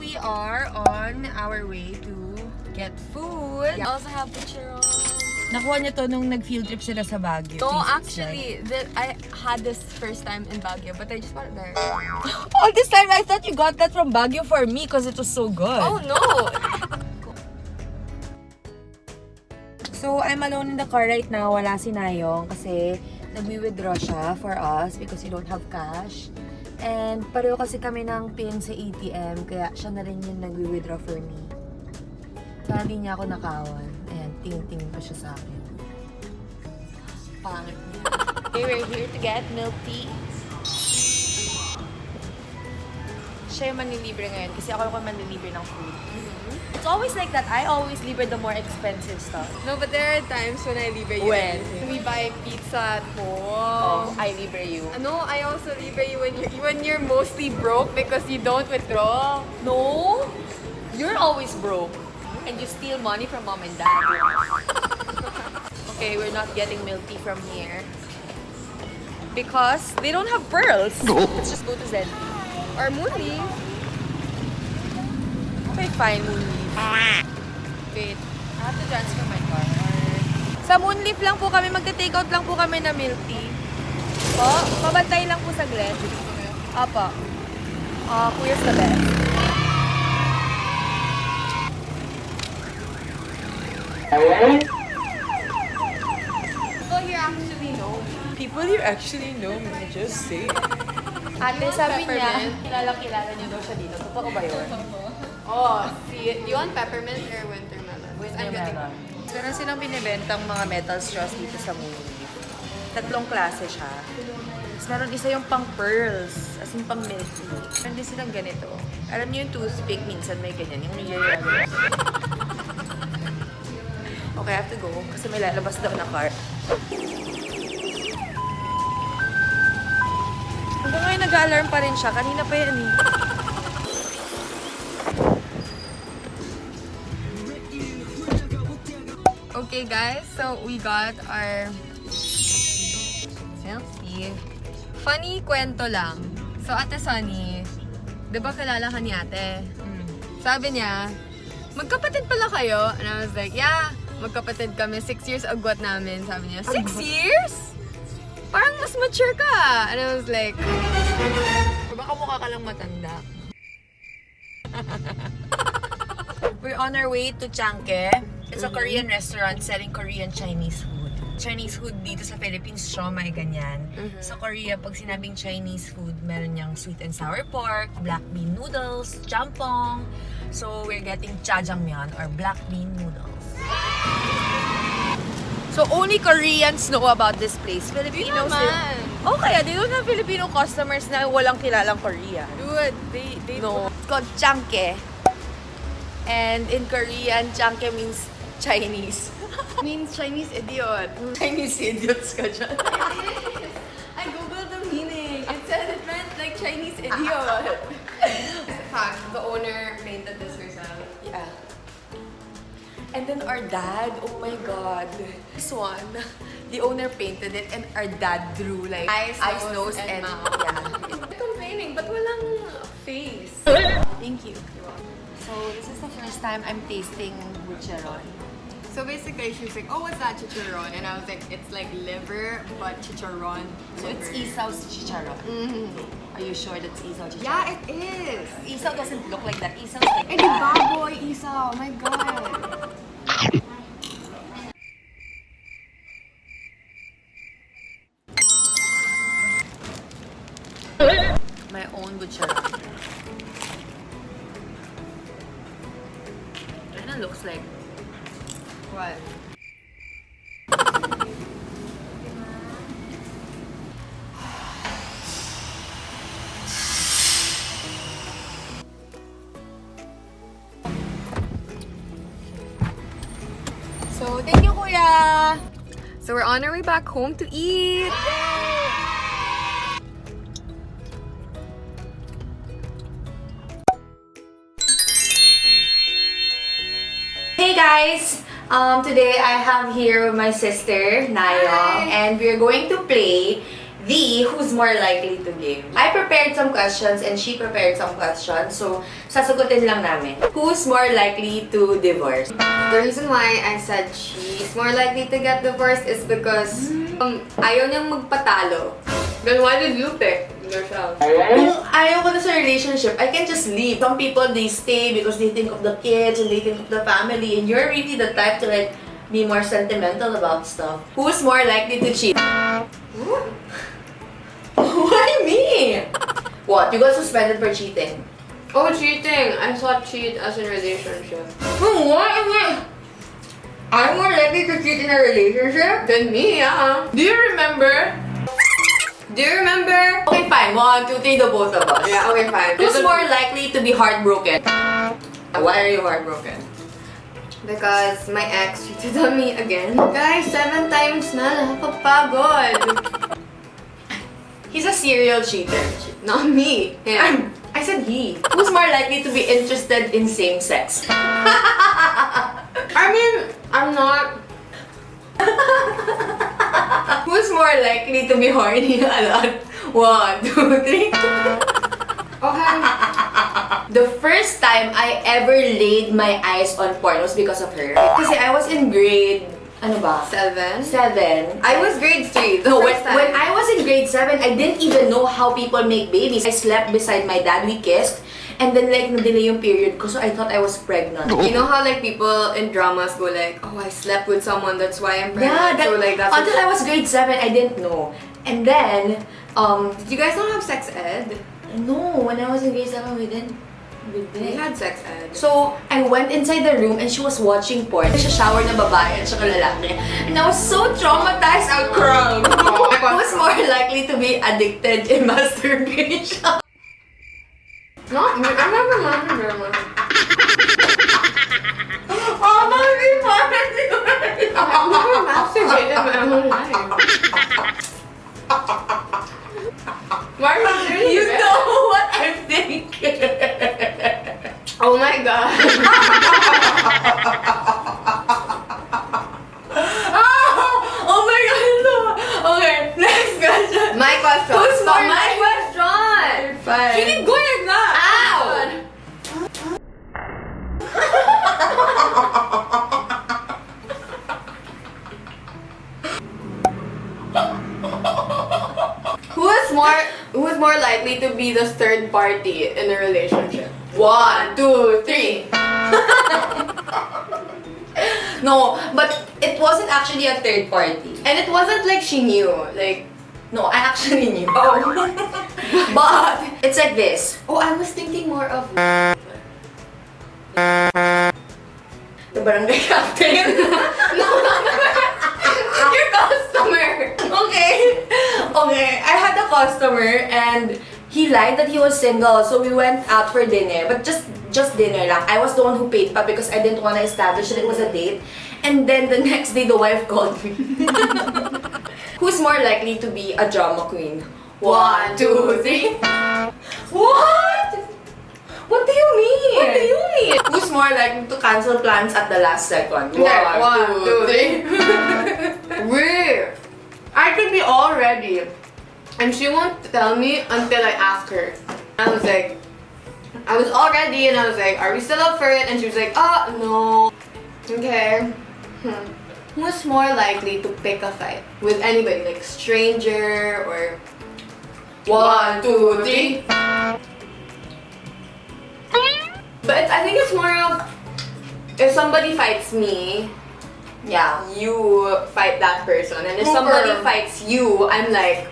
we are on our way to get food. I also have chicharon. Nakuha niya to nung nag-field trip sila sa Baguio. No, actually, I had this first time in Baguio, but I just bought it there. All this time, I thought you got that from Baguio for me because it was so good. Oh no! So, I'm alone in the car right now. Wala si Nayong kasi nag-withdraw siya for us because we don't have cash. And pareho kasi kami ng pin sa ATM, kaya siya na rin yung nag-withdraw for me. Kaya hindi niya ako nakawan. Ayan, ting-ting pa siya sa akin. Pangit niya. Okay, we're here to get milk tea. Siya yung manlilibre ngayon kasi ako yung manlilibre ng food. It's always like that. I always libre the more expensive stuff. No, but there are times when I libre you. When? We buy pizza at home. Oh, I libre you. No, I also libre you when you're mostly broke because you don't withdraw. No, you're always broke. And you steal money from mom and dad. Okay, we're not getting milk tea from here. Because they don't have pearls. Let's just go to Zen. Or Moonleaf. Okay, fine, Moonleaf. Wait, I have to transfer my car. Sa Moonleaf lang po kami, magte-take out lang po kami na milk tea. Po, pabantay lang po saglit. Apa. Kuya's the best. People here actually know me. People you actually know me, just say. Ate, You want sabi niya, peppermint? kilala niyo daw siya dito. Totoo ba yun? Oh, see, do you want peppermint or winter melon? I'm getting Meron. Meron silang binibentang mga metal straws dito sa Moonleaf. Tatlong klase siya. Tapos meron isa yung pang pearls, as in pang milk tea. Meron din silang ganito. Alam niyo yung toothpick, minsan may ganyan. Yung niyayari. Okay, I have to go kasi may lalabas daw na car. Hanggang ngayon nag-alarm pa rin siya. Kanina pa yan eh. Okay guys, so we got our milk tea. Funny kwento lang. So Ate Sunny, di ba kilala ka ni ate? Sabi niya, magkapatid pala kayo? And I was like, yeah, magkapatid kami. 6 years agwat namin. Sabi niya, 6 years? Parang mas mature ka. And I was like, Baka mukha ka lang matanda. We're on our way to Jjajangmyeon. It's a Korean restaurant selling Korean Chinese food. Chinese food dito sa Philippines, siomai, ganyan. Sa Korea, pag sinabing Chinese food, meron niyang sweet and sour pork, black bean noodles, jampong. So, we're getting jjajangmyeon or black bean noodles. So, only Koreans know about this place. Filipinos, naman. oh, kaya they don't have Filipino customers na walang kilalang Korean. dude, they No, it's called jjajangmyeon. And in Korean, jjajangmyeon means Chinese. means Chinese idiot. Chinese idiots ka dyan. I googled the meaning. It said it meant like Chinese idiot. Fact, the owner painted this herself. Yeah. And then our dad, oh my god. This one, the owner painted it and our dad drew like Eyes, nose, and and mouth. yeah. Complaining, but walang face. Thank you. So this is the first time I'm tasting bucheron. So basically, she was like, "Oh, what's that chicharon?" And I was like, "It's like liver, but chicharon." So it's liver." Isaw's chicharon. Are you sure that's Isaw chicharon? Yeah, it is. Isaw doesn't look like that. Isaw's like And the baboy isaw. Oh my god. My own bucheron. Kinda looks like What? So, thank you, Kuya! So we're on our way back home to eat. Hey guys! Today I have here my sister, Nayong, and we're going to play the who's more likely to give. I prepared some questions and she prepared some questions. So, sasagutin lang namin. Who's more likely to divorce? The reason why I said she's more likely to get divorced is because ayaw niyang magpatalo. Then why did you pick yourself? Kung ayaw ko na sa relationship, I can just leave. Some people, they stay because they think of the kids and they think of the family. And you're really the type to like be more sentimental about stuff. Who's more likely to cheat? Why me? What? You got suspended for cheating? Oh, cheating! I thought cheat as in relationship. What? I'm more likely to cheat in a relationship? Than me, yeah. Do you remember? Do you remember? Okay, fine. 1, 2, 3, the both of us. Yeah, okay, fine. Who's more likely to be heartbroken? Why are you heartbroken? Because my ex cheated on me again. Guys, 7 times na. Nakakapagod. He's a serial cheater. Not me. Yeah. I said he. Who's more likely to be interested in same sex? I mean, I'm not. Who's more likely to be horny a lot? 1, 2, 3. Okay. The first time I ever laid my eyes on porn was because of her. Kasi I was in grade, ano ba? 7. 7. I was grade 3. No, when I was in grade 7, I didn't even know how people make babies. I slept beside my dad, we kissed, and then like na-delay yung period ko, so I thought I was pregnant. You know how like people in dramas go like, oh, I slept with someone, that's why I'm pregnant. Yeah, So like that's until I was grade 7, I didn't know. And then, Did you guys not have sex ed? no, when I was in grade 7, we didn't. We had sex ed. So, I went inside the room and she was watching porn. Siya shower na babae at saka lalaki. And I was so traumatized, I cried. Who's more likely to be addicted in masturbation? Not me. I'm never masturbated. Oh, my God! I've never masturbated in my whole life. Why are you doing You this? know what I'm thinking. Oh my god. Oh my God, no. Okay, next question. My question. Who's more my likely- question? Fine. You didn't go like that. Ow! Who's more likely to be the third party in a relationship? 1, 2, 3. No, but it wasn't actually a third party. And it wasn't like she knew. Like, No, I actually knew. oh. But it's like this. Oh, I was thinking more of. The barangay captain. No, your customer. Okay. Okay. I had a customer and he lied that he was single, so we went out for dinner. But just dinner lang. I was the one who paid pa because I didn't want to establish that it was a date. And then the next day, the wife called me. Who's more likely to be a drama queen? 1, 2, 3. What? What do you mean? What do you mean? Who's more likely to cancel plans at the last second? 1, 2, 3. Wait. I could be all ready. And she won't tell me until I ask her. I was all ready and I was like, are we still up for it? And she was like, oh, no. Okay. Who's more likely to pick a fight with anybody, like stranger or 1, 2, 3. But I think it's more of if somebody fights me, Yeah. you fight that person, and if Super. somebody fights you, I'm like,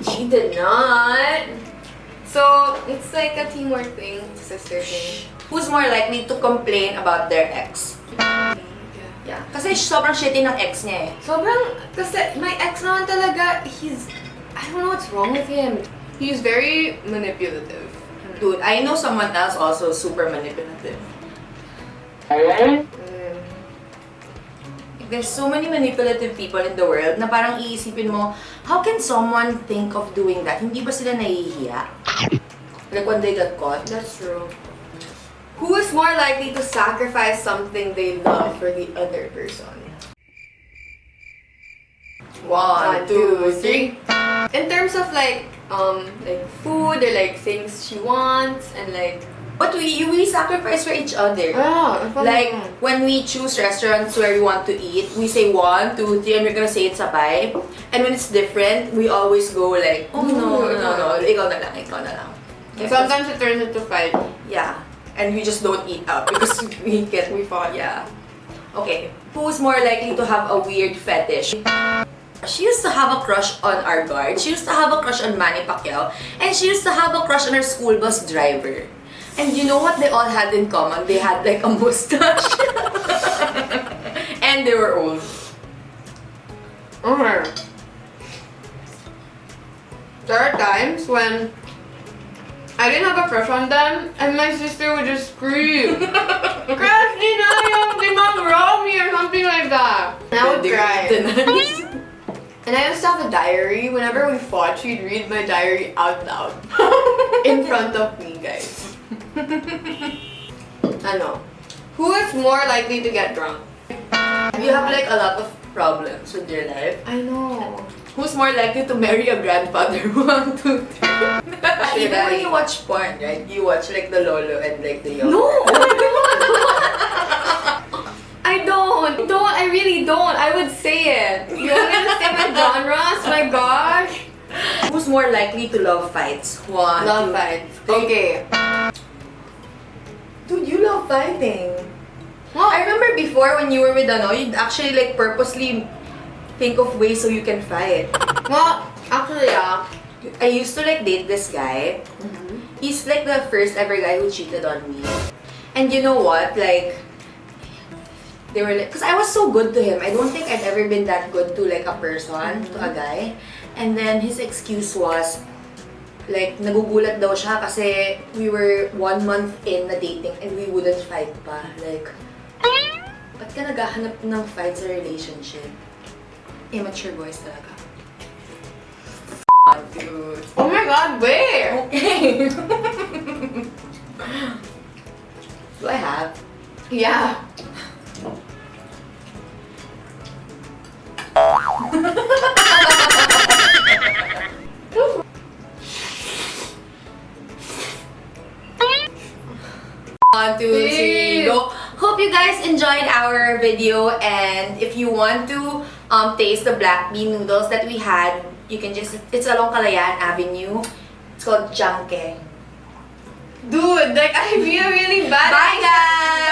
she did not. So it's like a teamwork thing, it's a sister thing. Who's more likely to complain about their ex? Yeah. Kasi sobrang shitty ng ex niya eh. Sobrang, kasi my ex naman talaga, I don't know what's wrong with him. He's very manipulative. Dude, I know someone else also super manipulative. There's so many manipulative people in the world na parang iisipin mo, how can someone think of doing that? Hindi ba sila nahihiya? Like when they got caught? That's true. Who is more likely to sacrifice something they love for the other person? 1, 1, 2, 3. In terms of like food or like things she wants and like. But we sacrifice for each other. Like, when we choose restaurants where we want to eat, we say 1, 2, 3, and we're gonna say it sabay. And when it's different, we always go like, oh no, ikaw na lang. Okay, sometimes it turns into fight. Yeah. And we just don't eat out because we fought. Yeah. Okay. Who's more likely to have a weird fetish? She used to have a crush on our guard. She used to have a crush on Manny Pacquiao. And she used to have a crush on her school bus driver. And you know what they all had in common? They had like a mustache. And they were old. There are times when I didn't have a crush on them and my sister would just scream, "Crush ni na yung Timang Romy" or something like that. And I would cry. And I used to have a diary. Whenever we fought, she'd read my diary out loud. In front of me, guys. I know. Who is more likely to get drunk? You have like a lot of problems with your life. I know. Who's more likely to marry a grandfather? 1, 2, 3. Even when you watch porn, right? You watch like the lolo and like the young. No! I don't. I really don't. I would say it. You want me to say my genres? My gosh. Who's more likely to love fights? 1, Love 2, fights. 3. Okay. Dude, you love fighting. Well, I remember before when you were with you'd actually like purposely think of ways so you can fight. Well, actually, yeah. I used to like date this guy. He's like the first ever guy who cheated on me. And you know what? Like, they were like, because I was so good to him. I don't think I'd ever been that good to like a person, to a guy. And then his excuse was, like, nagugulat daw siya kasi we were 1 month in na dating and we wouldn't fight pa. Like, ba't ka naghahanap ng fight sa relationship? Immature boys talaga. Dude. Oh my god, where? Okay. Do I have? Yeah. One, two, three, go! Hope you guys enjoyed our video, and if you want to taste the black bean noodles that we had, you can just, it's along Kalayaan Avenue. It's called JJANG. Dude, like I feel really bad. Bye guys!